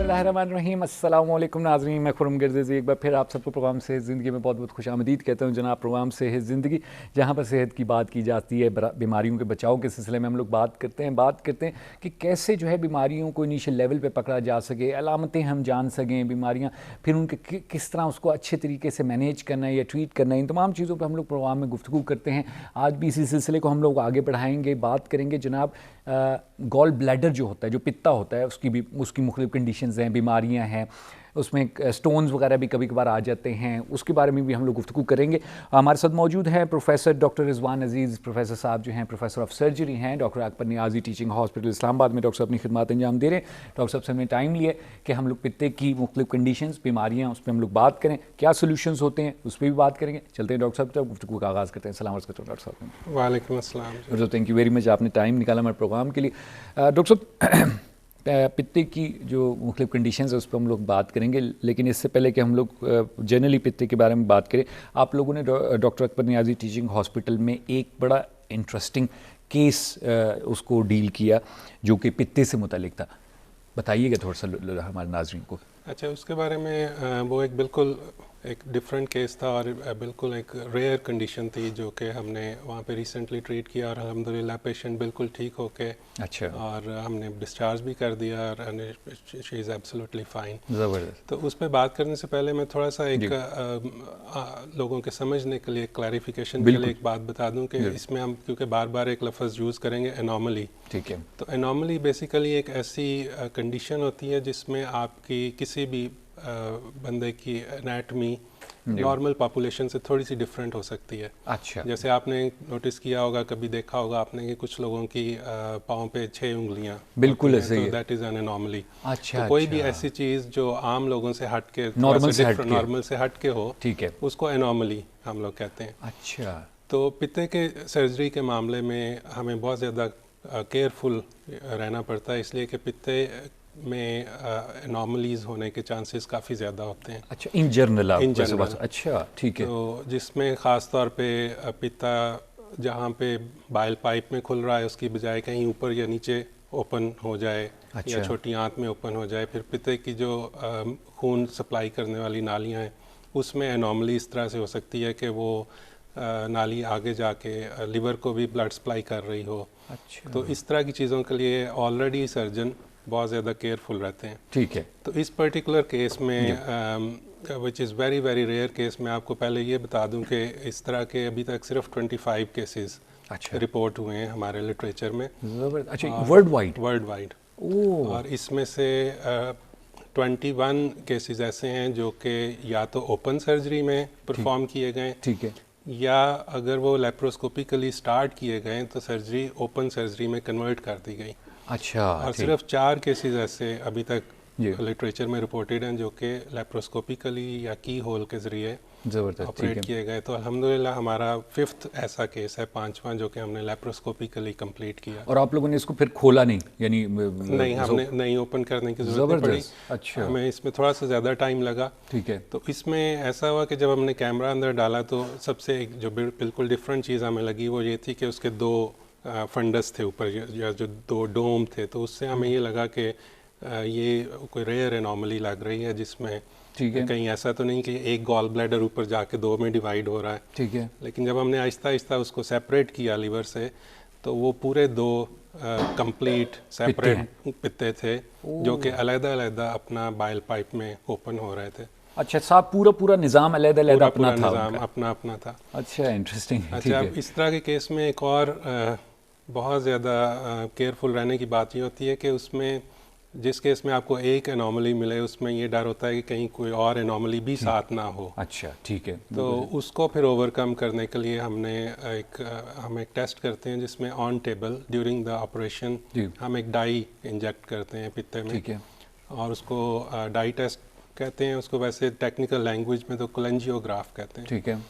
बिस्मिल्लाहिर्रहमानिर्रहीम। अस्सलाम वालेकुम नाज़रीन, मैं खुरम गर्ज़ी एक बार फिर आप सबको प्रोग्राम सेहत ज़िंदगी में बहुत बहुत खुशामदीद कहता हूँ। जनाब, प्रोग्राम सेहत ज़िंदगी जहाँ पर सेहत की बात की जाती है, बीमारियों के बचाव के सिलसिले में हम लोग बात करते हैं कि कैसे जो है बीमारियों को इनिशियल लेवल पे पकड़ा जा सके, अलामतें हम जान सकें बीमारियाँ, फिर उनके किस तरह उसको अच्छे तरीके से मैनेज करना है या ट्रीट करना है, इन तमाम चीज़ों पर हम लोग प्रोग्राम में गुफ्तगू करते हैं। आज भी इसी सिलसिले को हम लोग आगे बढ़ाएँगे, बात करेंगे जनाब गॉल ब्लैडर जो होता है, जो पित्ता होता है, उसकी मुख्तलिफ कंडीशंस हैं, बीमारियां हैं, उसमें स्टोन्स वगैरह भी कभी कभार आ जाते हैं, उसके बारे में भी हम लोग गुफ्तगू करेंगे। हमारे साथ मौजूद हैं प्रोफेसर डॉक्टर रिजवान अजीज़। प्रोफेसर साहब जो हैं प्रोफेसर ऑफ सर्जरी हैं doctor Akbar Niazi teaching hospital Islamabad में। डॉक्टर साहब अपनी खिदमत अंजाम दे रहे हैं। डॉक्टर साहब से हमने टाइम लिया कि हम लोग पित्ते की मुख्तलिफ कंडीशंस, बीमारियाँ, उस पर हम लोग बात करें, क्या सोल्यूशंस होते हैं उस पर भी बात करेंगे। चलते हैं डॉक्टर साहब तक, गुफ्तगू का आगाज़ करते हैं। सलाम अलैकुम डॉक्टर साहब। वालेकुम अस्सलाम। थैंक यू वेरी मच, आपने टाइम निकाला हमारे प्रोग्राम के लिए। डॉक्टर साहब, पित्ते की जो मुख्तलिफ कंडीशंस है उस पर हम लोग बात करेंगे, लेकिन इससे पहले कि हम लोग जनरली पित्ते के बारे में बात करें, आप लोगों ने doctor Akbar Niazi teaching hospital में एक बड़ा इंटरेस्टिंग केस उसको डील किया जो कि पित्ते से मुतालिक था। बताइएगा थोड़ा सा हमारे नाज़रीन को। अच्छा, उसके बारे में वो एक बिल्कुल एक डिफरेंट केस था और बिल्कुल एक रेयर कंडीशन थी जो कि हमने वहाँ पे रिसेंटली ट्रीट किया और अल्हम्दुलिल्लाह पेशेंट बिल्कुल ठीक होके अच्छा, और हमने डिस्चार्ज भी कर दिया और शी इज़ एब्सोल्युटली फाइन। ज़बरदस्त। तो उस पर बात करने से पहले मैं थोड़ा सा एक लोगों के समझने के लिए, क्लैरिफिकेशन के लिए एक बात बता दूं कि इसमें हम क्योंकि बार बार एक लफ्ज़ यूज़ करेंगे एनॉमली। ठीक है। तो एनॉमली बेसिकली एक ऐसी कंडीशन होती है जिसमें आपकी किसी भी बंदे की एनाटमी नॉर्मल पॉपुलेशन से थोड़ी सी डिफरेंट हो सकती है। अच्छा, जैसे आपने नोटिस किया होगा, कभी देखा होगा आपने कि कुछ लोगों की पाँव पे 6 उंगलियां बिल्कुल ऐसे ही तो दैट इज़ एन एनॉमली। अच्छा, तो कोई भी अच्छा। ऐसी चीज़ जो आम लोगों से हट के, नॉर्मल से हट के हो, ठीक है, उसको एनॉमली हम लोग कहते हैं। अच्छा। तो पित्ते के सर्जरी के मामले में हमें बहुत ज़्यादा केयरफुल रहना पड़ता है, इसलिए कि पित्ते में एनॉमलीज होने के चांसेस काफ़ी ज़्यादा होते हैं। अच्छा, इन जनरल इन जनरल, अच्छा, ठीक है। तो जिसमें ख़ास तौर पे पित्ता जहाँ पे बाइल पाइप में खुल रहा है उसकी बजाय कहीं ऊपर या नीचे ओपन हो जाए, अच्छा। या छोटी आंत में ओपन हो जाए। फिर पित्ते की जो खून सप्लाई करने वाली नालियाँ हैं उसमें एनॉमली इस तरह से हो सकती है कि वो नाली आगे जाके लिवर को भी ब्लड सप्लाई कर रही हो। अच्छा, तो इस तरह की चीज़ों के लिए ऑलरेडी सर्जन बहुत ज़्यादा केयरफुल रहते हैं। ठीक है। तो इस पर्टिकुलर केस में which is very very rare case, मैं आपको पहले ये बता दूं कि इस तरह के अभी तक सिर्फ 25 केसेस अच्छा, रिपोर्ट हुए हैं हमारे लिटरेचर में। जबरदस्त। अच्छा, वर्ल्ड वाइड। ओह, और इसमें से 21 केसेस ऐसे हैं जो कि या तो ओपन सर्जरी में परफॉर्म किए गए, ठीक है। या अगर वो लेप्रोस्कोपिकली स्टार्ट किए गए तो सर्जरी ओपन सर्जरी में कन्वर्ट कर दी गई। अच्छा, और ठीक। सिर्फ 4 केसेस ऐसे अभी तक जी, लिटरेचर में रिपोर्टेड हैं जो कि लेप्रोस्कोपिकली या की होल के ज़रिए जबरदस्त, ठीक ऑपरेट है। किए गए। तो अल्हम्दुलिल्लाह हमारा 5th ऐसा केस है, 5वां, जो कि हमने लेप्रोस्कोपिकली कंप्लीट किया। और आप लोगों ने इसको फिर खोला नहीं, यानी नहीं, हमने नहीं ओपन करने की ज़रूरत नहीं पड़ी। अच्छा, हमें इसमें थोड़ा सा ज़्यादा टाइम लगा। ठीक है। तो इसमें ऐसा हुआ कि जब हमने कैमरा अंदर डाला तो सबसे एक जो बिल्कुल डिफरेंट चीज़ हमें लगी वो ये थी कि उसके 2 फंडस थे ऊपर, या जो 2 डोम थे। तो उससे हमें ये लगा कि ये कोई रेयर एनॉमली लग रही है, जिसमें ठीक है, कहीं ऐसा तो नहीं कि एक गॉल ब्लैडर ऊपर जाके 2 में डिवाइड हो रहा है। ठीक है। लेकिन जब हमने आहिस्ता आहिस्ता उसको सेपरेट किया लीवर से, तो वो पूरे 2 कंप्लीट सेपरेट पित्ते थे जो कि अलग-अलग अपना बाइल पाइप में ओपन हो रहे थे। अच्छा साहब, पूरा निज़ाम अलग-अलग अपना था, निज़ाम अपना था। अच्छा, इंटरेस्टिंग। अच्छा, अब इस तरह के केस में एक और बहुत ज़्यादा केयरफुल रहने की बात ये होती है कि उसमें जिस केस में आपको एक एनॉमली मिले उसमें ये डर होता है कि कहीं कोई और एनॉमली भी साथ ना हो। अच्छा, ठीक है। तो उसको फिर ओवरकम करने के लिए हम एक टेस्ट करते हैं जिसमें on table during the operation हम एक डाई इंजेक्ट करते हैं पित्ते में, ठीक है। और उसको डाई टेस्ट कहते हैं। उसको वैसे टेक्निकल लैंग्वेज में तो कोलेंजियोग्राफ कहते हैं। ठीक है।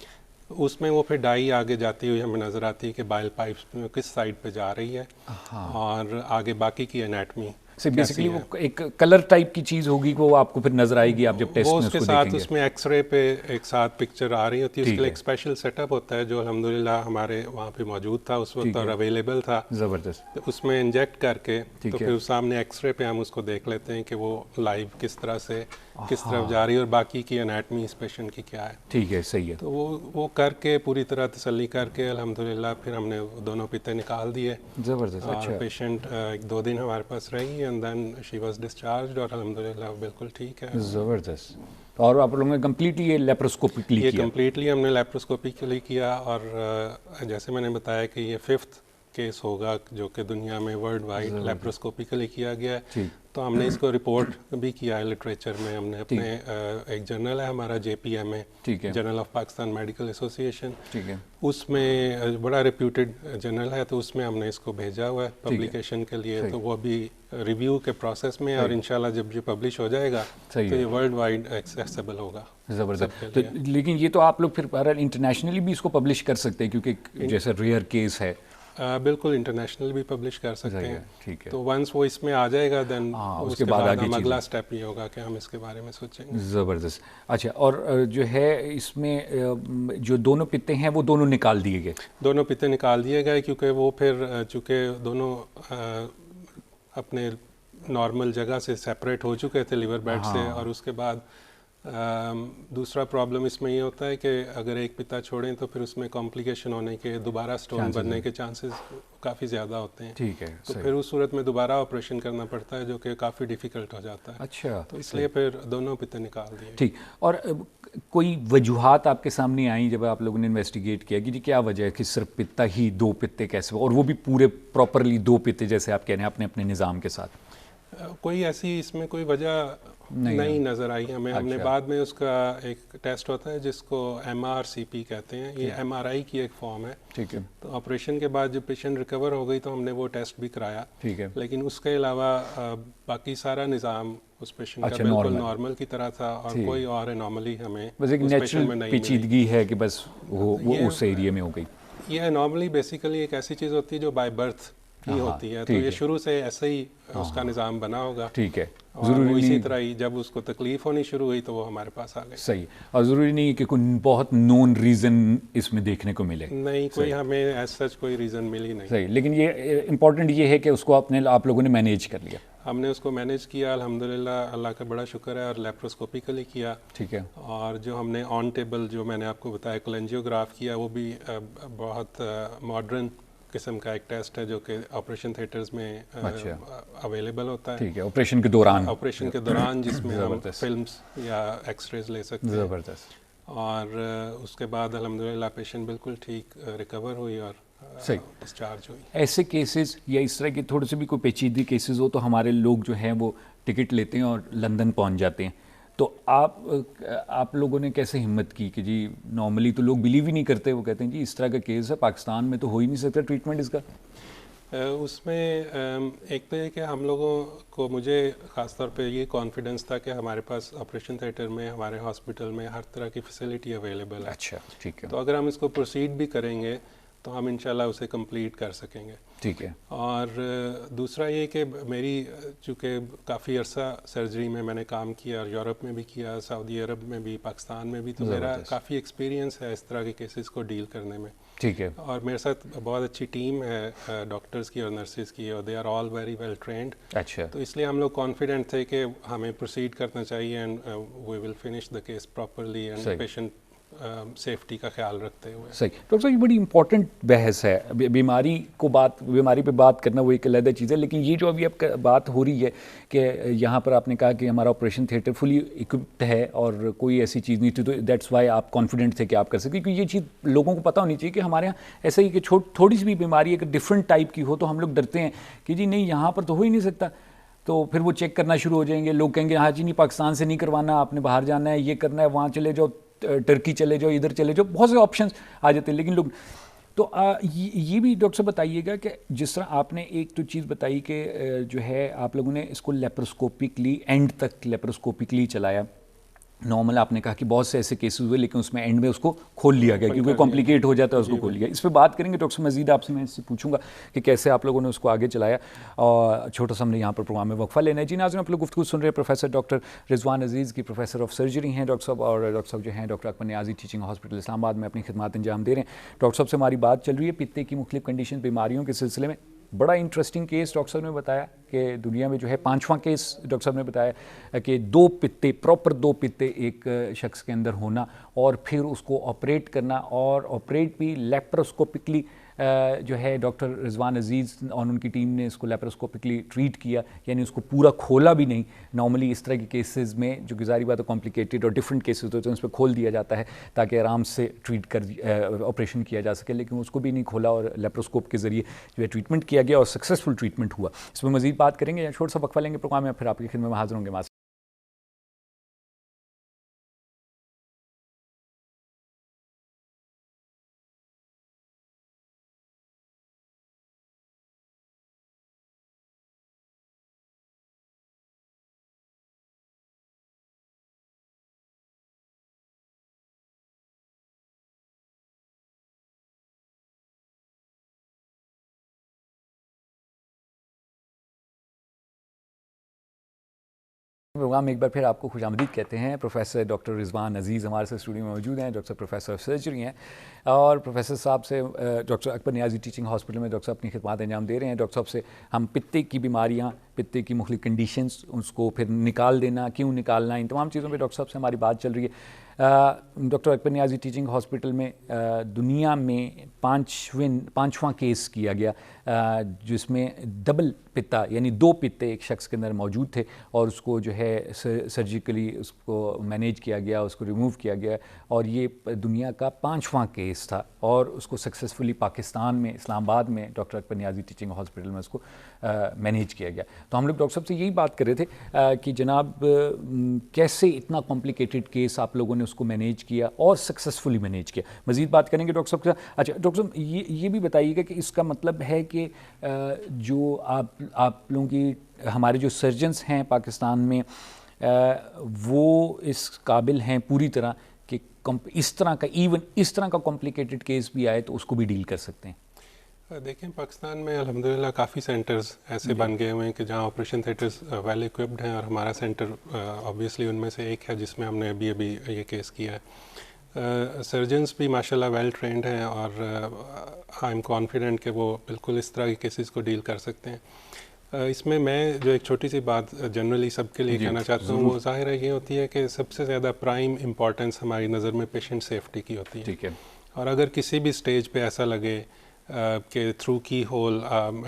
उसमें वो फिर डाई आगे जाती हुई हमें नज़र आती है कि बाइल पाइप्स में किस साइड पे जा रही है, और आगे बाकी की एनाटमी से बेसिकली वो एक कलर टाइप की चीज़ होगी, वो आपको फिर नजर आएगी आप जब टेस्ट वो में उसके उसको साथ देखेंगे। उसमें एक्सरे पे एक साथ पिक्चर आ रही होती है, ठीक उसके लिए है। एक स्पेशल सेटअप होता है जो अल्हम्दुलिल्लाह हमारे वहाँ पे मौजूद था उस ठीक वक्त और है। अवेलेबल था। ज़बरदस्त। तो उसमें इंजेक्ट करके ठीक तो है। फिर उस सामने एक्सरे पे हम उसको देख लेते हैं कि वो लाइव किस तरह से किस तरफ जा रही है और बाकी की एनाटमी इस पेशेंट की क्या है। ठीक है, सही है। तो वो करके पूरी तरह तसल्ली करके अल्हम्दुलिल्लाह फिर हमने दोनों पित्ते निकाल दिए ज़बरदस्त। और अच्छा, पेशेंट एक 2 दिन हमारे पास रही and then she was discharge और अल्हम्दुलिल्लाह बिल्कुल ठीक है। ज़बरदस्त। और आप लोगों ने कम्प्लीटली ये लेप्रोस्कोपिकली ये किया? कम्प्लीटली हमने लेप्रोस्कोपिकली किया और जैसे मैंने बताया कि ये 5th केस होगा जो कि दुनिया में वर्ल्ड वाइड लेप्रोस्कोपिकली किया गया है। ठीक। तो हमने इसको रिपोर्ट भी किया है लिटरेचर में। हमने अपने एक जर्नल है हमारा JPMA, ठीक है। Journal of Pakistan medical association, ठीक है। उसमें बड़ा रेप्यूटेड जर्नल है, तो उसमें हमने इसको भेजा हुआ है पब्लिकेशन के लिए। तो वो अभी रिव्यू के प्रोसेस में है और इंशाल्लाह जब ये पब्लिश हो जाएगा तो ये वर्ल्ड वाइड एक्सेसिबल होगा। ज़बरदस्त। तो लेकिन ये तो आप लोग फिर बहरहाल इंटरनेशनली भी इसको पब्लिश कर सकते हैं क्योंकि जैसे रेयर केस है। बिल्कुल इंटरनेशनल भी पब्लिश कर सकते हैं। ठीक है। तो वंस वो इसमें आ जाएगा देन उसके बाद आगे हम अगला स्टेप ये होगा कि हम इसके बारे में सोचेंगे। ज़बरदस्त। अच्छा, और जो है इसमें जो दोनों पित्ते हैं वो दोनों निकाल दिए गए? दोनों पित्ते निकाल दिए गए क्योंकि वो फिर चूँकि दोनों अपने नॉर्मल जगह से सेपरेट हो चुके थे लिवर बेड से। और उसके बाद दूसरा प्रॉब्लम इसमें ये होता है कि अगर एक पिता छोड़ें तो फिर उसमें कॉम्प्लिकेशन होने के, दोबारा स्टोन बनने के चांसेस काफ़ी ज़्यादा होते हैं। ठीक है। तो फिर उस सूरत में दोबारा ऑपरेशन करना पड़ता है जो कि काफ़ी डिफ़िकल्ट हो जाता है। अच्छा, तो इसलिए फिर दोनों पित्ते निकाल दिए। ठीक। और कोई वजूहात आपके सामने आई जब आप लोगों ने इन्वेस्टिगेट किया कि जी क्या वजह है कि सिर्फ पित्ता ही, 2 पित्ते कैसे, और वो भी पूरे प्रॉपरली 2 पित्ते जैसे आप कह रहे हैं अपने अपने निज़ाम के साथ? कोई ऐसी इसमें कोई वजह नहीं नज़र आई हमें। हमने बाद में उसका एक टेस्ट होता है जिसको MRCP कहते हैं, ये MRI की एक फॉर्म है। ठीक है। तो ऑपरेशन के बाद जब पेशेंट रिकवर हो गई तो हमने वो टेस्ट भी कराया। ठीक है। लेकिन उसके अलावा बाकी सारा निज़ाम उस पेशेंट का बिल्कुल नॉर्मल की तरह था और कोई और एनॉमली हमें बस एक नेचुरल पेचीदगी है कि बस वो उस एरिया में हो गई। ये एनॉमली बेसिकली एक ऐसी चीज़ होती है जो बाय बर्थ ही होती है। तो ये शुरू से ऐसे ही उसका निज़ाम बना होगा। ठीक है। ज़रूरी इसी तरह ही जब उसको तकलीफ होनी शुरू हुई तो वो हमारे पास आ गए। सही। और ज़रूरी नहीं है कि कोई बहुत नोन रीज़न इसमें देखने को मिले। नहीं, कोई हमें एज सच कोई रीज़न मिली नहीं। सही। लेकिन ये इम्पोर्टेंट ये है कि उसको आप लोगों ने मैनेज कर लिया। हमने उसको मैनेज किया अल्हम्दुलिल्लाह, अल्लाह का बड़ा शुक्र है, और लेप्रोस्कोपिकली किया। ठीक है। और जो हमने ऑन टेबल जो मैंने आपको बताया कोलेंजियोग्राफ किया, वो भी बहुत मॉडर्न किस्म का एक टेस्ट है जो कि ऑपरेशन थिएटर्स में अवेलेबल होता है। ठीक है। ऑपरेशन के दौरान जिसमें हम फिल्म्स या एक्सरेज ले सकते हैं। ज़बरदस्त। और उसके बाद अल्हम्दुलिल्लाह पेशेंट बिल्कुल ठीक रिकवर हुई और सही डिस्चार्ज हुई। ऐसे केसेस या इस तरह के थोड़े से भी कोई पेचीदगी केसेस हो तो हमारे लोग जो हैं वो टिकट लेते हैं और लंदन पहुंच जाते हैं। तो आप लोगों ने कैसे हिम्मत की कि जी नॉर्मली तो लोग बिलीव ही नहीं करते, वो कहते हैं जी इस तरह का केस है, पाकिस्तान में तो हो ही नहीं सकता ट्रीटमेंट इसका। उसमें एक तो ये कि हम लोगों को, मुझे ख़ास तौर पे ये कॉन्फिडेंस था कि हमारे पास ऑपरेशन थिएटर में, हमारे हॉस्पिटल में हर तरह की फैसिलिटी अवेलेबल है। अच्छा, ठीक है। तो अगर हम इसको प्रोसीड भी करेंगे तो हम इंशाल्लाह उसे कंप्लीट कर सकेंगे। ठीक है। और दूसरा ये कि मेरी चूँकि काफ़ी अरसा सर्जरी में मैंने काम किया और यूरोप में भी किया, सऊदी अरब में भी, पाकिस्तान में भी, तो मेरा काफ़ी एक्सपीरियंस है इस तरह के केसेस को डील करने में। ठीक है। और मेरे साथ बहुत अच्छी टीम है डॉक्टर्स की और नर्सेज की, और they are all very well trained. अच्छा। तो इसलिए हम लोग कॉन्फिडेंट थे कि हमें प्रोसीड करना चाहिए and we will finish the case properly and patient safety का ख्याल रखते हुए। सही। डॉक्टर साहब, ये बड़ी इंपॉर्टेंट बहस है। बीमारी पे बात करना वो एक अलग चीज़ है, लेकिन ये जो अभी अब बात हो रही है कि यहाँ पर आपने कहा कि हमारा ऑपरेशन थिएटर फुली इक्विप्ड है और कोई ऐसी चीज़ नहीं थी, तो दैट्स वाई आप कॉन्फिडेंट थे कि आप कर सकते, क्योंकि ये चीज़ लोगों को पता होनी चाहिए कि हमारे यहाँ ऐसा ही कि थोड़ी सी भी बीमारी अगर डिफरेंट टाइप की हो तो हम लोग डरते हैं कि जी नहीं यहाँ पर तो हो ही नहीं सकता। तो फिर वो चेक करना शुरू हो जाएंगे, लोग कहेंगे हाँ जी नहीं, पाकिस्तान से नहीं करवाना, आपने बाहर जाना है, ये करना है, वहाँ चले जाओ, टर्की चले जाओ, इधर चले जाओ, बहुत से ऑप्शंस आ जाते हैं। लेकिन लोग तो ये भी डॉक्टर साहब बताइएगा कि जिस तरह आपने एक तो चीज़ बताई कि जो है आप लोगों ने इसको लेप्रोस्कोपिकली एंड तक लेप्रोस्कोपिकली चलाया, नॉर्मल आपने कहा कि बहुत से ऐसे केसेस हुए लेकिन उसमें एंड में उसको खोल लिया गया क्योंकि कॉम्प्लिकेट हो जाता है, उसको खोल लिया। इस पर बात करेंगे डॉक्टर मजीद, आपसे मैं इससे पूछूंगा कि कैसे आप लोगों ने उसको आगे चलाया। और छोटा सा हमने यहाँ पर प्रोग्राम में वक्फा लेना है। जी नाज़रीन, आप लोग गुफ्तगू सुन रहे हैं प्रोफेसर डॉक्टर रिजवान अजीज़ की, प्रोफेसर ऑफ सर्जरी हैं डॉक्टर साहब, और डॉक्टर साहब जो हैं doctor Akbar Niazi teaching hospital Islamabad में अपनी खिदमत अंजाम दे रहे हैं। डॉक्टर साहब से हमारी बात चल रही है पित्ते की मुख्तलिफ कंडीशन बीमारियों के सिलसिले में। बड़ा इंटरेस्टिंग केस डॉक्टर साहब ने बताया कि दुनिया में जो है 5वां केस डॉक्टर साहब ने बताया कि 2 पित्ते, प्रॉपर 2 पित्ते एक शख्स के अंदर होना और फिर उसको ऑपरेट करना, और ऑपरेट भी लेप्रोस्कोपिकली जो है डॉक्टर रिजवान अजीज़ और उनकी टीम ने इसको लेप्रोस्कोपिकली ट्रीट किया, यानी उसको पूरा खोला भी नहीं। नॉर्मली इस तरह के केसेस में जो गुजारी बात है कॉम्प्लिकेटेड और डिफरेंट केसेस होते हैं उस पर खोल दिया जाता है ताकि आराम से ट्रीट कर ऑपरेशन किया जा सके, लेकिन उसको भी नहीं खोला और लेप्रोस्कोप के ज़रिए जो है ट्रीटमेंट किया गया और सक्सेसफुल ट्रीटमेंट हुआ। इस पर मज़ीद बात करेंगे या छोटा सा वक्फा लेंगे प्रोग्राम में, फिर आपकी खिदमत में हाजिर होंगे। प्रोग्राम में एक बार फिर आपको खुशामदीद कहते हैं। प्रोफेसर डॉक्टर रिजवान अजीज़ हमारे साथ स्टूडियो में मौजूद हैं, डॉक्टर प्रोफेसर ऑफ सर्जरी हैं, और प्रोफेसर साहब से doctor Akbar Niazi teaching hospital में डॉक्टर साहब अपनी खिदमत अंजाम दे रहे हैं। डॉक्टर साहब से हम पित्ते की बीमारियाँ, पित्ते की मुख्तलिफ कंडीशंस, उसको फिर निकाल देना, क्यों निकालना, इन तमाम चीज़ों पर डॉक्टर साहब से हमारी बात चल रही है। Doctor Akbar Niazi teaching hospital में दुनिया में 5वां केस किया गया जिसमें डबल पित्ता यानी 2 पित्ते एक शख्स के अंदर मौजूद थे और उसको जो है सर्जिकली उसको मैनेज किया गया, उसको रिमूव किया गया, और ये दुनिया का 5वां केस था और उसको सक्सेसफुली पाकिस्तान में इस्लामाबाद में doctor Akbar Niazi teaching hospital में उसको मैनेज किया गया। तो हम लोग डॉक्टर साहब से यही बात कर रहे थे कि जनाब कैसे इतना कॉम्प्लिकेटेड केस आप लोगों ने उसको मैनेज किया और सक्सेसफुली मैनेज किया। मज़ीद बात करेंगे डॉक्टर साहब के। अच्छा डॉक्टर साहब, ये भी बताइएगा कि इसका मतलब है कि जो आप लोगों की, हमारे जो सर्जन्स हैं पाकिस्तान में, वो इस काबिल हैं पूरी तरह कि इस तरह का, इवन इस तरह का कॉम्प्लिकेटेड केस भी आए तो उसको भी डील कर सकते हैं? देखें, पाकिस्तान में अल्हम्दुलिल्लाह काफ़ी सेंटर्स ऐसे बन गए हुए हैं कि जहाँ ऑपरेशन थिएटर्स वेल इक्विप्ड हैं, और हमारा सेंटर ऑब्वियसली उनमें से एक है जिसमें हमने अभी ये केस किया है। सर्जन्स भी माशाल्लाह वेल ट्रेंड हैं और आई एम कॉन्फिडेंट कि वो बिल्कुल इस तरह के केसेस को डील कर सकते हैं। इसमें मैं जो एक छोटी सी बात जनरली सबके लिए कहना चाहता हूँ, वो ज़ाहिर है ये होती है कि सबसे ज़्यादा प्राइम इम्पॉर्टेंस हमारी नज़र में पेशेंट सेफ्टी की होती है। ठीक है। और अगर किसी भी स्टेज पे ऐसा लगे कि थ्रू की होल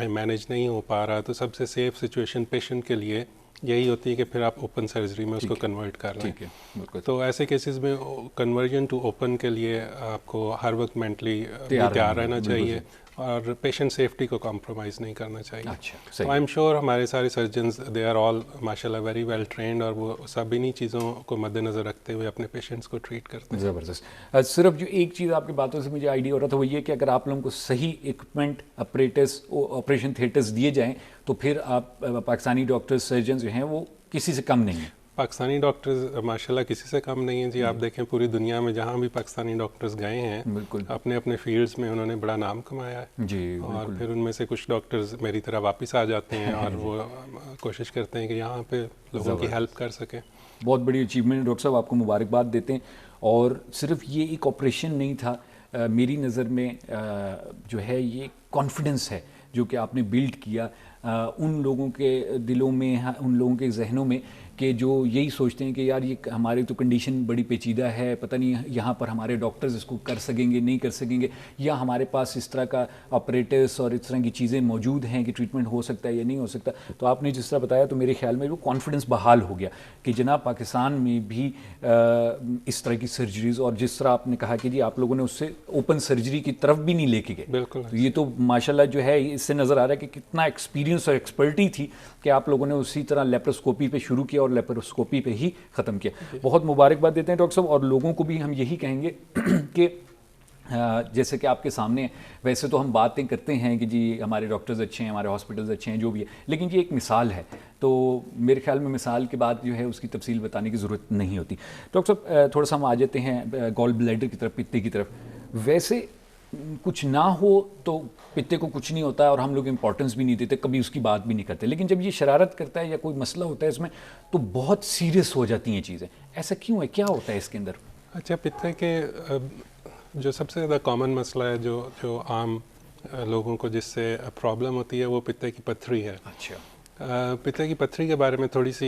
मैनेज नहीं हो पा रहा, तो सबसे सेफ सिचुएशन पेशेंट के लिए यही होती है कि फिर आप ओपन सर्जरी में उसको कन्वर्ट कर लें। ठीक है। तो ऐसे केसेस में कन्वर्जन टू ओपन के लिए आपको हर वक्त मेंटली तैयार रहना चाहिए और पेशेंट सेफ्टी को कॉम्प्रोमाइज़ नहीं करना चाहिए। अच्छा, तो आई एम श्योर हमारे सारे सर्जन्स दे आर ऑल माशाल्लाह वेरी वेल ट्रेंड, और वो सब इन्हीं चीज़ों को मद्देनज़र रखते हुए अपने पेशेंट्स को ट्रीट करते हैं। ज़बरदस्त। सिर्फ जो एक चीज़ आपकी बातों से मुझे आइडिया हो रहा था वो ये कि अगर आप लोगों को सही इक्विपमेंट, अपरेटस, ऑपरेशन थिएटर्स दिए जाएँ तो फिर आप पाकिस्तानी डॉक्टर्स, सर्जन जो हैं वो किसी से कम नहीं हैं। पाकिस्तानी डॉक्टर्स माशाल्लाह किसी से कम नहीं हैं जी। आप देखें पूरी दुनिया में जहाँ भी पाकिस्तानी डॉक्टर्स गए हैं, बिल्कुल अपने अपने फील्ड्स में उन्होंने बड़ा नाम कमाया है जी। और फिर उनमें से कुछ डॉक्टर्स मेरी तरह वापस आ जाते हैं और वो कोशिश करते हैं कि यहाँ पे लोगों की हेल्प कर सकें। बहुत बड़ी अचीवमेंट डॉक्टर साहब, आपको मुबारकबाद देते हैं। और सिर्फ ये एक ऑपरेशन नहीं था, मेरी नज़र में जो है ये कॉन्फिडेंस है जो कि आपने बिल्ड किया उन लोगों के दिलों में, उन लोगों के जहनों में कि जो यही सोचते हैं कि यार ये हमारी तो कंडीशन बड़ी पेचीदा है, पता नहीं यहाँ पर हमारे डॉक्टर्स इसको कर सकेंगे नहीं कर सकेंगे, या हमारे पास इस तरह का ऑपरेटर्स और इस तरह की चीज़ें मौजूद हैं कि ट्रीटमेंट हो सकता है या नहीं हो सकता। तो आपने जिस तरह बताया तो मेरे ख्याल में वो कॉन्फिडेंस बहाल हो गया कि जनाब पाकिस्तान में भी इस तरह की सर्जरीज़, और जिस तरह आपने कहा कि जी आप लोगों ने उससे ओपन सर्जरी की तरफ भी नहीं लेके गए। बिल्कुल। तो ये तो माशाल्लाह जो है इससे नज़र आ रहा है कि कितना एक्सपीरियंस और एक्सपर्टी थी कि आप लोगों ने उसी तरह लेप्रोस्कोपी पे शुरू किया और लेप्रोस्कोपी पे ही ख़त्म किया। बहुत मुबारकबाद देते हैं डॉक्टर साहब, और लोगों को भी हम यही कहेंगे कि जैसे कि आपके सामने, वैसे तो हम बातें करते हैं कि जी हमारे डॉक्टर्स अच्छे हैं, हमारे हॉस्पिटल्स अच्छे हैं, जो भी है, लेकिन ये एक मिसाल है तो मेरे ख्याल में मिसाल के बाद जो है उसकी तफसील बताने की ज़रूरत नहीं होती। डॉक्टर साहब थोड़ा सा हम आ जाते हैं गॉल ब्लैडर की तरफ, पित्ते की तरफ। वैसे कुछ ना हो तो पित्ते को कुछ नहीं होता है और हम लोग इंपॉर्टेंस भी नहीं देते, कभी उसकी बात भी नहीं करते, लेकिन जब ये शरारत करता है या कोई मसला होता है इसमें तो बहुत सीरियस हो जाती हैं चीज़ें। ऐसा क्यों है, क्या होता है इसके अंदर? अच्छा, पित्ते के जो सबसे ज़्यादा कॉमन मसला है जो आम लोगों को जिससे प्रॉब्लम होती है वो पित्ते की पत्थरी है। अच्छा, पित्ते की पत्थरी के बारे में थोड़ी सी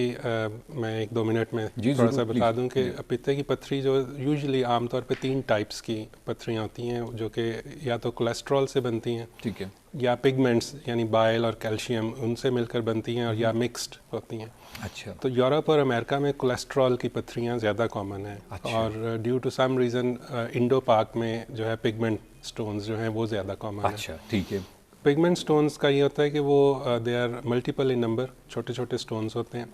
मैं 1-2 मिनट में थोड़ा सा बता दूं कि पित्ते की पत्थरी जो यूजुअली आमतौर पे 3 टाइप्स की पत्थरियाँ होती हैं, जो कि या तो कोलेस्ट्रॉल से बनती हैं, ठीक है, या पिगमेंट्स यानी बाइल और कैल्शियम उनसे मिलकर बनती हैं, और या मिक्स्ड होती हैं। अच्छा, तो यूरोप और अमेरिका में कोलेस्ट्रॉल की पत्थरियाँ ज़्यादा कॉमन हैं। अच्छा। और due to some reason Indo Pak में जो है पिगमेंट स्टोन्स जो हैं वो ज़्यादा कॉमन है। अच्छा, ठीक है। पिगमेंट स्टोन्स का ये होता है कि वो they are multiple in number, छोटे छोटे स्टोन्स होते हैं,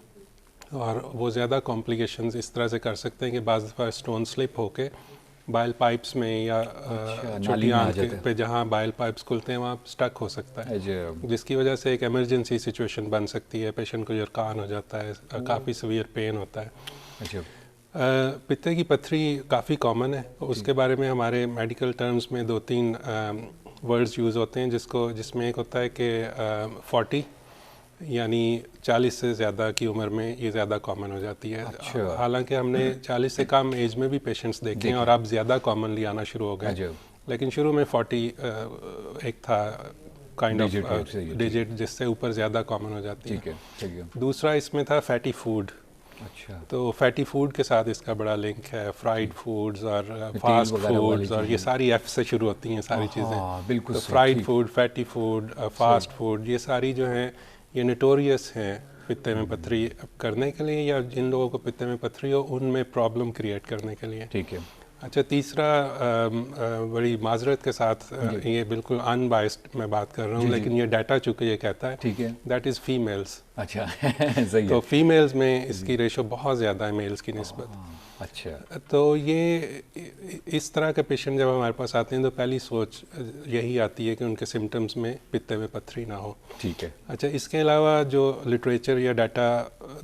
और वो ज़्यादा कॉम्प्लिकेशंस इस तरह से कर सकते हैं कि बाज़ दफ़ा स्टोन स्लिप होके बाइल पाइप्स में या छोटी आंत पे जहाँ बाइल पाइप्स खुलते हैं वहाँ स्टक हो सकता है, जिसकी वजह से एक इमरजेंसी सिचुएशन बन सकती है, पेशेंट को यरकान हो जाता है, काफ़ी सीवियर पेन होता है। अच्छा, पित्ते की पत्थरी काफ़ी कॉमन है, उसके बारे में हमारे मेडिकल टर्म्स में 2-3 वर्ड्स यूज़ होते हैं, जिसमें एक होता है कि 40 यानी 40 से ज़्यादा की उम्र में ये ज़्यादा कॉमन हो जाती है। अच्छा। हालांकि हमने 40 से कम एज में भी पेशेंट्स देखे हैं और अब ज़्यादा कॉमनली आना शुरू हो गए, लेकिन शुरू में 40 एक था काइंड ऑफ डिजिट जिससे ऊपर ज़्यादा कॉमन हो जाती है। ठीक है। दूसरा इसमें था फैटी फूड। अच्छा, तो फैटी फूड के साथ इसका बड़ा लिंक है, फ्राइड फूड्स और फास्ट फूड्स, और ये सारी एफ से शुरू होती हैं सारी चीज़ें। बिल्कुल। तो fried food, fatty food, fast food, ये सारी जो हैं ये नोटोरियस हैं पित्ते में पत्थरी करने के लिए, या जिन लोगों को पित्ते में पत्थरी हो उनमें प्रॉब्लम क्रिएट करने के लिए। ठीक है। अच्छा, तीसरा बड़ी माजरत के साथ ये बिल्कुल अनबाइस्ड मैं बात कर रहा हूँ, लेकिन ये डाटा चूँकि ये कहता है, ठीक है, दैट इज़ फीमेल्स। अच्छा सही है। तो फीमेल्स में इसकी रेशो बहुत ज़्यादा है मेल्स की निस्बत। अच्छा, तो ये इस तरह के पेशेंट जब हमारे पास आते हैं तो पहली सोच यही आती है कि उनके सिम्टम्स में पित्ते में पत्थरी ना हो। ठीक है। अच्छा, इसके अलावा जो लिटरेचर या डाटा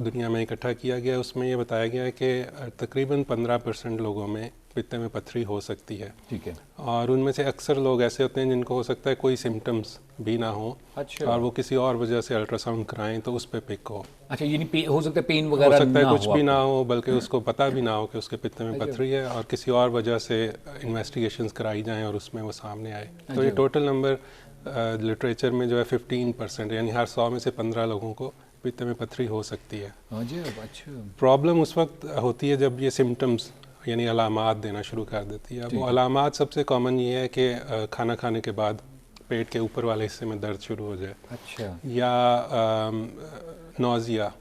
दुनिया में इकट्ठा किया गया उसमें ये बताया गया है कि तकरीबन 15% लोगों में पित्ते में पत्थरी हो सकती है। ठीक है। और उनमें से अक्सर लोग ऐसे होते हैं जिनको हो सकता है कोई सिम्टम्स भी ना हो। अच्छा। और वो किसी और वजह से अल्ट्रासाउंड कराएं तो उस पर पिक हो। अच्छा, यानी हो सकता है पेन वगैरह, हो सकता है कुछ भी ना हो, बल्कि उसको पता भी ना हो कि उसके पित्ते में पत्थरी है, और किसी और वजह से इन्वेस्टिगेशंस कराई जाएं और उसमें वो सामने आए। तो ये टोटल नंबर लिटरेचर में जो है 15%, यानी हर 100 में से 15 लोगों को पित्ते में पत्थरी हो सकती है। अच्छा। प्रॉब्लम उस वक्त होती है जब ये सिम्टम्स यानी अलामात देना शुरू कर देती है। वो अलामात सबसे कॉमन ये है कि खाना खाने के बाद पेट के ऊपर वाले हिस्से में दर्द शुरू हो जाए। अच्छा। या नौजिया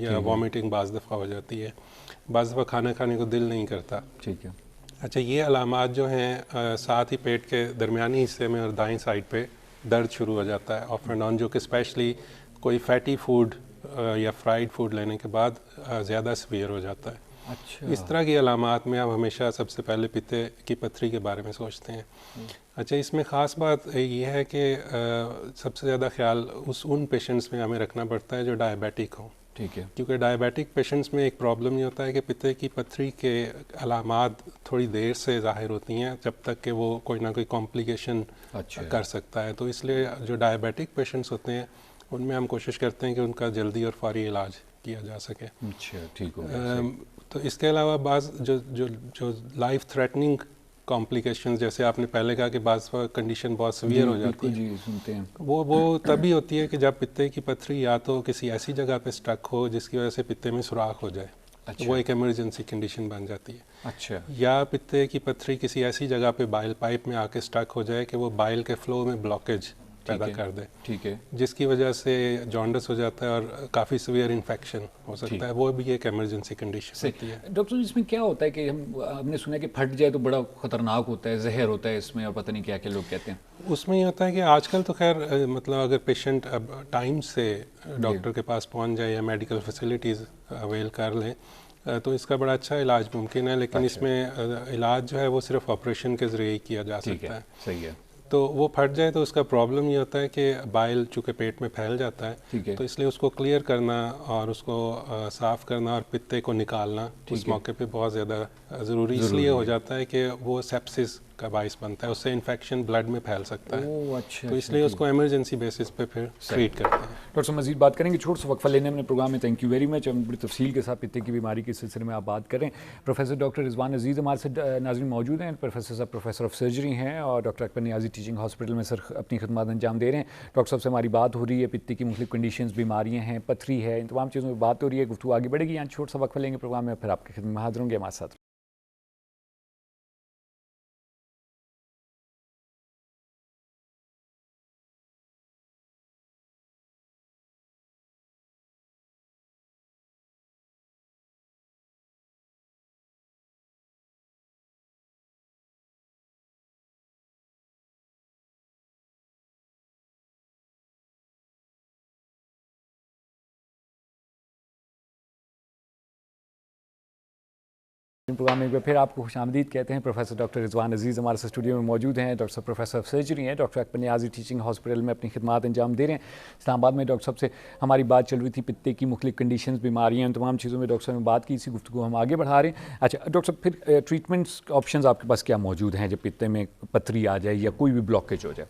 या वॉमिटिंग बाज़ दफ़ा हो जाती है, बाज़ दफ़ा खाना खाने को दिल नहीं करता। ठीक है। अच्छा, ये अलामात जो हैं साथ ही पेट के दरमियानी हिस्से में और दाईं साइड पे दर्द शुरू हो जाता है ऑफ एंड ऑन, जो कि स्पेशली कोई फैटी फूड या फ्राइड फूड लेने के बाद ज़्यादा सीवियर हो जाता है। अच्छा। इस तरह की अलामात में हम हमेशा सबसे पहले पित्ते की पत्थरी के बारे में सोचते हैं। अच्छा, इसमें ख़ास बात ये है कि सबसे ज़्यादा ख्याल उन पेशेंट्स में हमें रखना पड़ता है जो डायबिटिक हों। ठीक है। क्योंकि डायबिटिक पेशेंट्स में एक प्रॉब्लम ये होता है कि पित्ते की पत्थरी के अलामात थोड़ी देर से ज़ाहिर होती हैं, जब तक कि वो कोई ना कोई कॉम्प्लिकेशन कर सकता है। तो इसलिए जो डायबिटिक पेशेंट्स होते हैं उनमें हम कोशिश करते हैं कि उनका जल्दी और फौरी इलाज किया जा सके। अच्छा, ठीक हो। तो इसके अलावा बाज़ जो लाइफ थ्रेटनिंग कॉम्प्लिकेशंस, जैसे आपने पहले कहा कि बाज़ कंडीशन बहुत सीवियर हो जाती है, जी सुनते हैं, वो तभी होती है कि जब पित्ते की पत्थरी या तो किसी ऐसी जगह पे स्टक हो जिसकी वजह से पित्ते में सुराख हो जाए। अच्छा। वो एक इमरजेंसी कंडीशन बन जाती है। अच्छा। या पित्ते की पत्थरी किसी ऐसी जगह पे बाइल पाइप में आके स्टक हो जाए कि वो बाइल के फ्लो में ब्लॉकेज पैदा कर दे। ठीक है। जिसकी वजह से जॉन्डिस हो जाता है और काफ़ी सीवियर इन्फेक्शन हो सकता है। वो भी एक इमरजेंसी कंडीशन होती है। डॉक्टर, इसमें क्या होता है कि हमने सुना है कि फट जाए तो बड़ा ख़तरनाक होता है, जहर होता है इसमें, और पता नहीं क्या क्या लोग कहते हैं। उसमें ये होता है कि आजकल तो खैर मतलब अगर पेशेंट अब टाइम से डॉक्टर के पास पहुँच जाए या मेडिकल फैसिलिटीज़ अवेल कर लें तो इसका बड़ा अच्छा इलाज मुमकिन है, लेकिन इसमें इलाज जो है वो सिर्फ ऑपरेशन के ज़रिए ही किया जा सकता है। सही है। तो वो फट जाए तो उसका प्रॉब्लम ये होता है कि बाइल चूँकि पेट में फैल जाता है, ठीक है। तो इसलिए उसको क्लियर करना और उसको साफ़ करना और पित्ते को निकालना उस मौके पे बहुत ज़्यादा ज़रूरी इसलिए हो जाता है कि वो सेप्सिस का बाइस बनता है, उससे इन्फेक्शन ब्लड में फैल सकता है। अच्छा, तो इसलिए उसको इमरजेंसी बेसिस पे फिर ट्रीट करते हैं। डॉक्टर साहब मजीद बात करेंगे, छोटा सा वक्फा लेने अपने प्रोग्राम में। Thank you very much. हम बड़ी तफसील के साथ पित्ते की बीमारी के सिलसिले में आप बात करें। प्रोफेसर डॉक्टर रिजवान अजीज़ हमारे साथ नाज़रीन मौजूद हैं। प्रोफेसर साहब प्रोफेसर ऑफ सर्जरी हैं और doctor Akbar Niazi teaching hospital में सर अपनी खिदमत अंजाम दे रहे हैं। डॉक्टर साहब से हमारी बात हो रही है, पित्ते की मुख्तलिफ कंडीशंस, बीमारियाँ हैं, पथरी है, इन तमाम चीज़ों में बात हो रही है। गुफ्तगू आगे बढ़ेगी। यहाँ छोटा सा वक्फा लेंगे प्रोग्राम में, फिर आपकी खिदमत में हाजिर होंगे हमारे साथ। प्रोग्राम में एक बार फिर आपको खुशामदीद कहते हैं। प्रोफेसर डॉक्टर रिजवान अजीज़ हमारे साथ स्टूडियो में मौजूद हैं। डॉक्टर साहब प्रोफेसर ऑफ सर्जरी हैं, doctor Akbar Niazi teaching hospital में अपनी खिदमत अंजाम दे रहे हैं इस्लामाबाद में। डॉक्टर साहब से हमारी बात चल रही थी पित्ते की मुख्तलिफ कंडीशंस, बीमारियाँ, तमाम चीज़ों में डॉक्टर साहब ने बात की। इसी गुफ्तगू हम आगे बढ़ा रहे हैं। अच्छा डॉक्टर साहब, फिर ट्रीटमेंट्स ऑप्शंस आपके पास क्या मौजूद हैं जब पित्ते में पथरी आ जाए या कोई भी ब्लॉकेज हो जाए?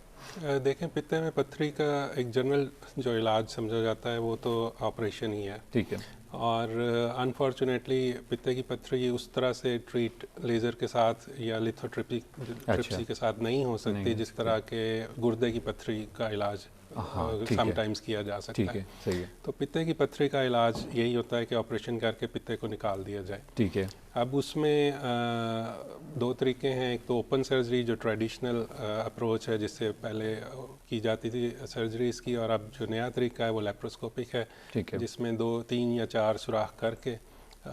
देखें, पित्ते में पथरी का एक जनरल जो इलाज समझा जाता है वो तो ऑपरेशन ही है। ठीक है। और अनफॉर्चुनेटली पित्ते की पथरी उस तरह से ट्रीट लेज़र के साथ या लिथोट्रिप्सी के साथ नहीं हो सकती जिस तरह के गुर्दे की पथरी का इलाज समटाइम्स किया जा सकता है। सही है। तो पित्ते की पथरी का इलाज यही होता है कि ऑपरेशन करके पित्ते को निकाल दिया जाए। ठीक है। अब उसमें दो तरीके हैं। एक तो ओपन सर्जरी जो ट्रेडिशनल अप्रोच है जिससे पहले की जाती थी सर्जरीज़ की, और अब जो नया तरीका है वो लेप्रोस्कोपिक है, जिसमें 2, 3 या 4 सुराख करके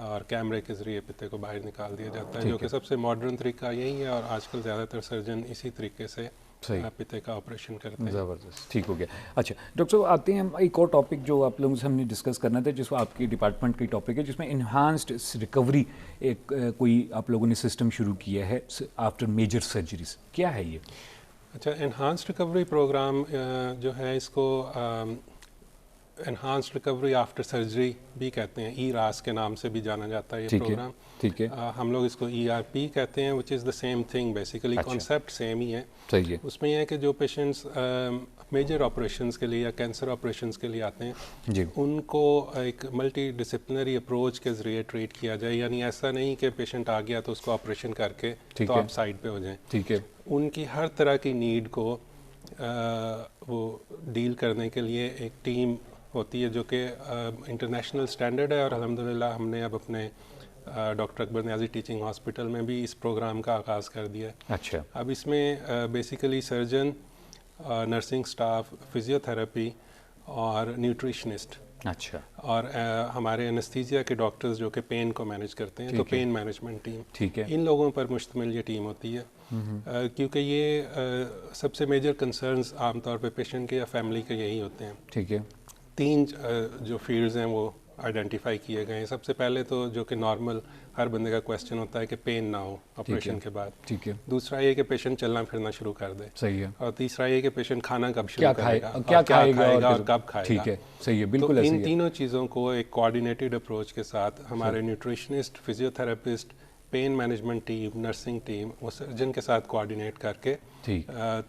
और कैमरे के ज़रिए पित्ते को बाहर निकाल दिया जाता है, जो कि सबसे मॉडर्न तरीका यही है और आजकल ज़्यादातर सर्जन इसी तरीके से पित्ते का ऑपरेशन करते हैं। ज़बरदस्त, ठीक हो गया। अच्छा डॉक्टर साहब, आते हैं हम एक और टॉपिक जो आप लोगों से हमने डिस्कस करना था, जिसमें आपकी डिपार्टमेंट की टॉपिक है, जिसमें इन्हांस्ड रिकवरी एक कोई आप लोगों ने सिस्टम शुरू किया है आफ्टर मेजर सर्जरीज। क्या है ये? अच्छा, इन्हांस्ड रिकवरी प्रोग्राम जो है इसको एनहांस्ड रिकवरी आफ्टर सर्जरी भी कहते हैं, ERAS के नाम से भी जाना जाता है ये प्रोग्राम। ठीक है। हम लोग इसको ERP कहते हैं, which is the same thing basically. Concept same ही है। सही है। उसमें यह है कि जो पेशेंट्स मेजर ऑपरेशंस के लिए या कैंसर ऑपरेशंस के लिए आते हैं जी, उनको एक मल्टी डिसिप्लिनरी अप्रोच के ज़रिए ट्रीट किया जाए। यानी ऐसा नहीं कि पेशेंट आ गया तो उसको ऑपरेशन करके तो आप साइड पे हो जाएं। ठीक है। उनकी हर तरह की नीड को वो डील करने के लिए एक टीम होती है जो कि इंटरनेशनल स्टैंडर्ड है, और अल्हम्दुलिल्लाह हमने अब अपने doctor Akbar Niazi teaching hospital में भी इस प्रोग्राम का आगाज़ कर दिया है। अच्छा। अब इसमें basically surgeon, nursing staff, physiotherapy और न्यूट्रिशनिस्ट, अच्छा, और हमारे एनेस्थीसिया के डॉक्टर्स जो कि पेन को मैनेज करते हैं, तो पेन मैनेजमेंट टीम, ठीक है, इन लोगों पर मुश्तमिल ये टीम होती है। क्योंकि ये सबसे मेजर कंसर्न्स आमतौर पे पेशेंट के या फैमिली के यही होते हैं। ठीक है। 3 जो फील्ड्स हैं वो आइडेंटिफाई किए गए हैं। सबसे पहले तो जो कि नॉर्मल हर बंदे का क्वेश्चन होता है कि पेन ना हो ऑपरेशन के बाद। ठीक है। दूसरा ये कि पेशेंट चलना फिरना शुरू कर दे। सही है। और तीसरा ये कि पेशेंट खाना कब शुरू करेगा, क्या खाएगा और कब खाएगा। ठीक है, सही है, बिल्कुल तो ऐसे ही इन है। तीनों चीज़ों को एक कोऑर्डिनेटेड अप्रोच के साथ हमारे nutritionist, physiotherapist, pain management team, nursing team, वो सर्जन के साथ कोऑर्डिनेट करके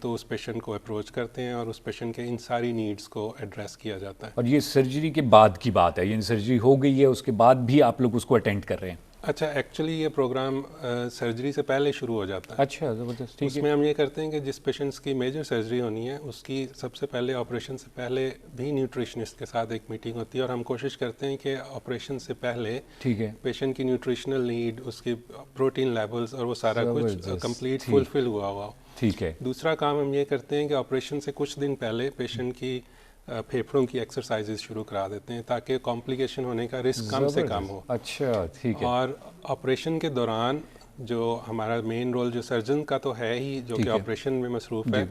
तो उस पेशेंट को अप्रोच करते हैं और उस पेशेंट के इन सारी नीड्स को एड्रेस किया जाता है। और ये सर्जरी के बाद की बात है, यानी सर्जरी हो गई है उसके बाद भी आप लोग उसको अटेंड कर रहे हैं? अच्छा, एक्चुअली ये प्रोग्राम सर्जरी से पहले शुरू हो जाता है। अच्छा, ज़बरदस्त, ठीक है। उसमें हम ये करते हैं कि जिस पेशेंट्स की मेजर सर्जरी होनी है उसकी सबसे पहले ऑपरेशन से पहले भी न्यूट्रिशनिस्ट के साथ एक मीटिंग होती है, और हम कोशिश करते हैं कि ऑपरेशन से पहले ठीक है पेशेंट की न्यूट्रिशनल नीड, उसकी प्रोटीन लेवल्स और वो सारा कुछ कंप्लीट फुलफिल हुआ हो। ठीक है। दूसरा काम हम ये करते हैं कि ऑपरेशन से कुछ दिन पहले पेशेंट की फेफड़ों की एक्सरसाइजेज शुरू करा देते हैं ताकि कॉम्प्लिकेशन होने का रिस्क कम से कम हो। अच्छा, ठीक है। और ऑपरेशन के दौरान जो हमारा मेन रोल जो सर्जन का तो है ही, जो कि ऑपरेशन में मसरूफ़ है,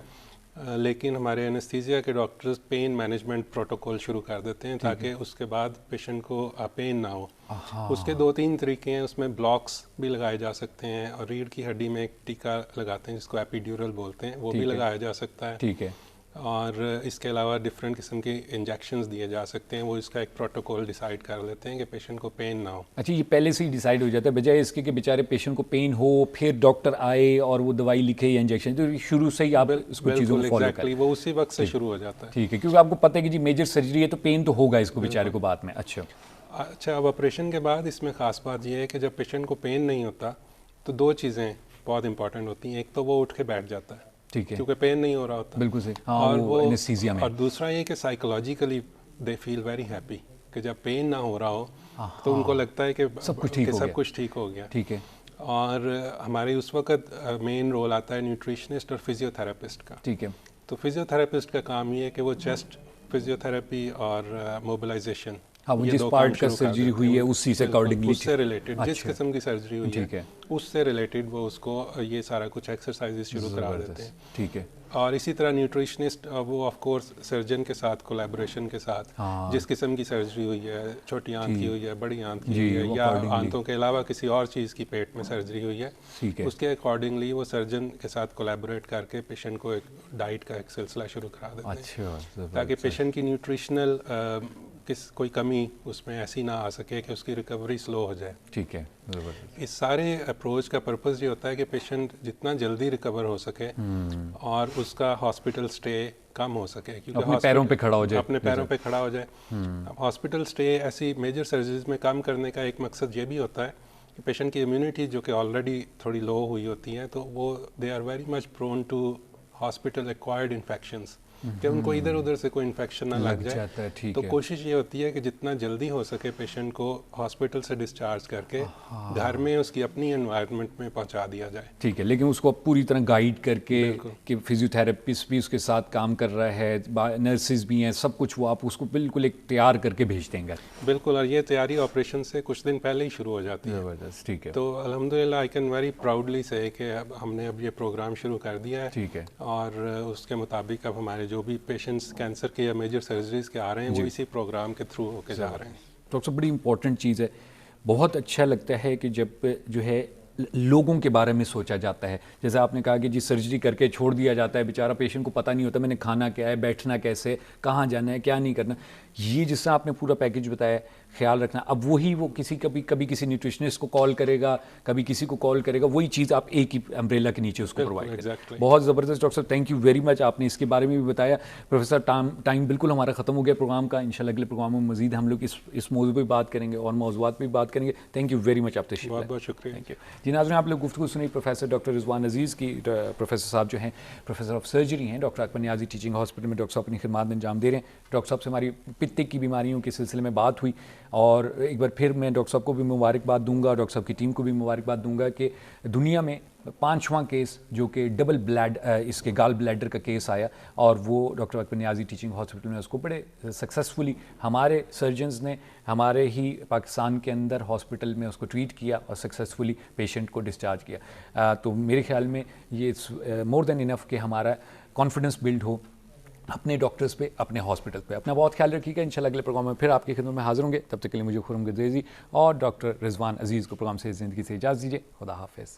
लेकिन हमारे एनेस्थीसिया के डॉक्टर्स पेन मैनेजमेंट प्रोटोकॉल शुरू कर देते हैं ताकि उसके बाद पेशेंट को पेन ना हो। उसके 2-3 तरीके हैं, उसमें ब्लॉक्स भी लगाए जा सकते हैं और रीढ़ की हड्डी में एक टीका लगाते हैं जिसको एपिड्यूरल बोलते हैं, वो भी लगाया जा सकता है। ठीक है। और इसके अलावा डिफरेंट किस्म के इंजेक्शंस दिए जा सकते हैं, वो इसका एक प्रोटोकॉल डिसाइड कर लेते हैं कि पेशेंट को पेन ना हो। अच्छा, ये पहले से ही डिसाइड हो जाता है बजाय इसके कि बेचारे पेशेंट को पेन हो फिर डॉक्टर आए और वो दवाई लिखे या इंजेक्शन, तो शुरू से ही आप इसको चीज़ों को फॉलो करें। वो उसी वक्त से शुरू हो जाता है। ठीक है, क्योंकि आपको पता है कि जी मेजर सर्जरी है तो पेन तो होगा इसको बेचारे को बाद में। अच्छा, अब ऑपरेशन के बाद इसमें ख़ास बात यह है कि जब पेशेंट को पेन नहीं होता तो 2 चीज़ें बहुत इंपॉर्टेंट होती हैं। एक तो वो उठ के बैठ जाता है, ठीक है, क्योंकि पेन नहीं हो रहा होता। बिल्कुल सही। हाँ, और वो एनेस्थीसिया में। और दूसरा ये कि psychologically they feel very happy कि जब पेन ना हो रहा हो तो उनको लगता है कि सब कुछ ठीक हो गया। ठीक है। और हमारे उस वक्त मेन रोल आता है न्यूट्रिशनिस्ट और फिजियोथेरेपिस्ट का। ठीक है। तो फिजियोथेरेपिस्ट का काम ये है कि वो चेस्ट फिजियोथेरेपी और मोबिलाइजेशन, हाँ, वो जिस पार्ट का सर्जरी हुई है उसी से अकॉर्डिंगली, उससे रिलेटेड जिस किस्म की सर्जरी हुई ठीक है उससे रिलेटेड वो उसको ये सारा कुछ एक्सरसाइजेस शुरू करा देते हैं। ठीक है। और इसी तरह न्यूट्रिशनिस्ट वो ऑफ कोर्स सर्जन के साथ कोलैबोरेशन के साथ जिस किस्म की सर्जरी हुई है, छोटी आंत की हुई है, बड़ी आंत की हुई है, या आंतों के अलावा किसी और चीज़ की पेट में सर्जरी हुई है, उसके अकॉर्डिंगली वो सर्जन के साथ कोलैबोरेट करके पेशेंट को एक डाइट का एक सिलसिला शुरू करा देते हैं ताकि पेशेंट की न्यूट्रिशनल कोई कमी उसमें ऐसी ना आ सके कि उसकी रिकवरी स्लो हो जाए। ठीक है। इस सारे अप्रोच का पर्पस ये होता है कि पेशेंट जितना जल्दी रिकवर हो सके और उसका हॉस्पिटल स्टे कम हो सके, क्योंकि अपने पैरों पे खड़ा हो जाए, अपने पैरों पे खड़ा हो जाए। हॉस्पिटल स्टे ऐसी मेजर सर्जरीज में कम करने का एक मकसद ये भी होता है कि पेशेंट की इम्यूनिटी जो कि ऑलरेडी थोड़ी लो हुई होती है, तो वो they are very much prone to hospital acquired infections, कि उनको इधर उधर से कोई इन्फेक्शन ना लग जाए। तो कोशिश ये होती है कि जितना जल्दी हो सके पेशेंट को हॉस्पिटल से डिस्चार्ज करके घर में उसकी अपनी एनवायरनमेंट में पहुंचा दिया जाए। ठीक है, लेकिन उसको पूरी तरह गाइड करके कि फिजियोथेरेपिस्ट भी उसके साथ काम कर रहा है, नर्सेज भी हैं, सब कुछ वो आप उसको बिल्कुल एक तैयार करके भेज देंगे। बिल्कुल, और ये तैयारी ऑपरेशन से कुछ दिन पहले ही शुरू हो जाती है। ज़बरदस्त। ठीक है। तो अल्हम्दुलिल्लाह आई कैन वेरी प्राउडली से कि हमने अब ये प्रोग्राम शुरू कर दिया है। ठीक है। और उसके मुताबिक अब हमारे जो भी पेशेंट्स कैंसर के या मेजर सर्जरीज के आ रहे हैं वो इसी प्रोग्राम के थ्रू होके जा रहे हैं। डॉक्टर साहब, बड़ी इंपॉर्टेंट चीज़ है, बहुत अच्छा लगता है कि जब जो है लोगों के बारे में सोचा जाता है। जैसे आपने कहा कि जी सर्जरी करके छोड़ दिया जाता है, बेचारा पेशेंट को पता नहीं होता मैंने खाना क्या है, बैठना कैसे, कहाँ जाना है, क्या नहीं करना। ये जिससे आपने पूरा पैकेज बताया, ख्याल रखना। अब वही वो कभी किसी न्यूट्रिशनिस्ट को कॉल करेगा, कभी किसी को कॉल करेगा, वही चीज़ आप एक ही अम्ब्रेला के नीचे उसको प्रोवाइड करें। बहुत ज़बरदस्त डॉक्टर साहब, थैंक यू वेरी मच, आपने इसके बारे में भी बताया। प्रोफेसर, टाइम बिल्कुल हमारा ख़त्म हो गया प्रोग्राम का। इंशाल्लाह अगले प्रोग्राम में मज़ीद हम लोग इस मौजू पर बात करेंगे और मौजूदात पर बात करेंगे। थैंक यू वेरी मच, आप तशरीफ़ लाए। बहुत शुक्रिया। थैंक यू जी। नाज़रीन, आप लोग गुफ्तगू सुनी प्रोफेसर डॉक्टर रिजवान अजीज़ की। प्रोफेसर साहब जो हैं प्रोफेसर ऑफ सर्जरी हैं doctor Akbar Niazi teaching hospital में डॉक्टर साहब अपनी खिदमत अंजाम दे रहे हैं। डॉक्टर साहब से हमारी पित्ते की बीमारियों के सिलसिले में बात हुई और एक बार फिर मैं डॉक्टर साहब को भी मुबारकबाद दूंगा, डॉक्टर साहब की टीम को भी मुबारकबाद दूंगा कि दुनिया में 5वां केस जो कि डबल ब्लैड इसके गाल ब्लैडर का केस आया और वो doctor Akbar Niazi teaching hospital में उसको बड़े सक्सेसफुली हमारे सर्जन्स ने हमारे ही पाकिस्तान के अंदर हॉस्पिटल में उसको ट्रीट किया और सक्सेसफुली पेशेंट को डिस्चार्ज किया। तो मेरे ख्याल में ये मोर देन इनफ कि हमारा कॉन्फिडेंस बिल्ड हो अपने डॉक्टर्स पे, अपने हॉस्पिटल पे। अपना बहुत ख्याल रखिएगा। इंशाल्लाह अगले प्रोग्राम में फिर आपकी खिदमत में हाजिर होंगे। तब तक के लिए मुझे खुरम गर्देजी और डॉक्टर रिजवान अजीज़ को प्रोग्राम से ज़िंदगी से इजाज़त दीजिए। खुदा हाफिज़।